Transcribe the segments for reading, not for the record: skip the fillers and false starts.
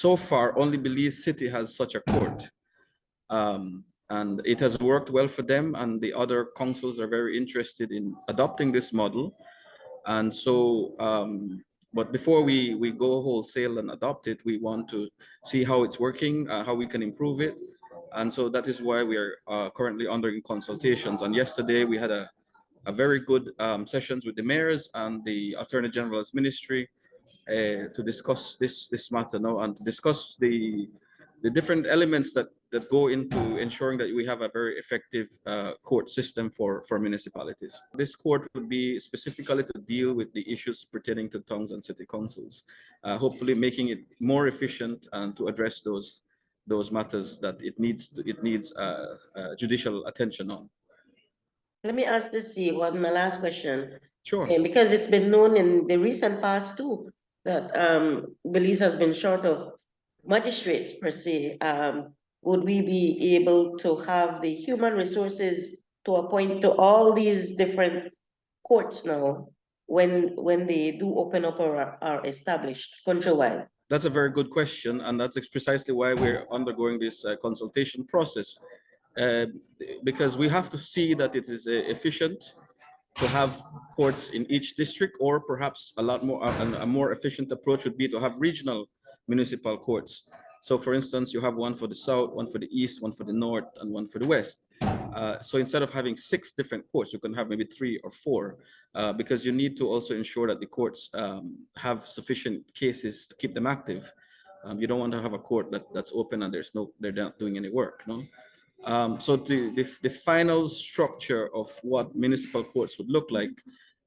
so far, only Belize City has such a court. And it has worked well for them, and the other councils are very interested in adopting this model. And so, but before we go wholesale and adopt it, we want to see how it's working, how we can improve it. And so that is why we are currently undergoing consultations. And yesterday we had a very good sessions with the mayors and the Attorney General's ministry to discuss this matter now, and to discuss the different elements that go into ensuring that we have a very effective court system for municipalities. This court would be specifically to deal with the issues pertaining to towns and city councils, hopefully making it more efficient and to address those matters that it needs judicial attention on. Let me ask this, CEO, my last question. Sure. Because it's been known in the recent past too that Belize has been short of magistrates per se. Would we be able to have the human resources to appoint to all these different courts now when they do open up or are established countrywide? That's a very good question, and that's precisely why we're undergoing this consultation process, because we have to see that it is efficient to have courts in each district, or perhaps a more efficient approach would be to have regional municipal courts. So for instance, you have one for the south, one for the east, one for the north, and one for the west. So instead of having 6 different courts, you can have maybe 3 or 4, because you need to also ensure that the courts have sufficient cases to keep them active. You don't want to have a court that's open and they're not doing any work, no? So the final structure of what municipal courts would look like,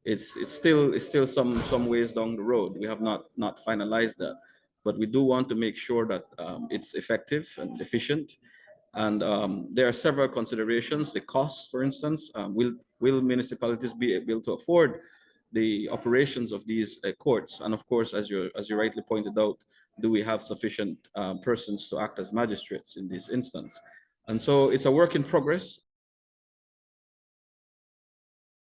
it's still some ways down the road. We have not finalized that, but we do want to make sure that it's effective and efficient. And there are several considerations. The costs, for instance, will municipalities be able to afford the operations of these courts? And of course, as you rightly pointed out, do we have sufficient persons to act as magistrates in this instance? And so it's a work in progress.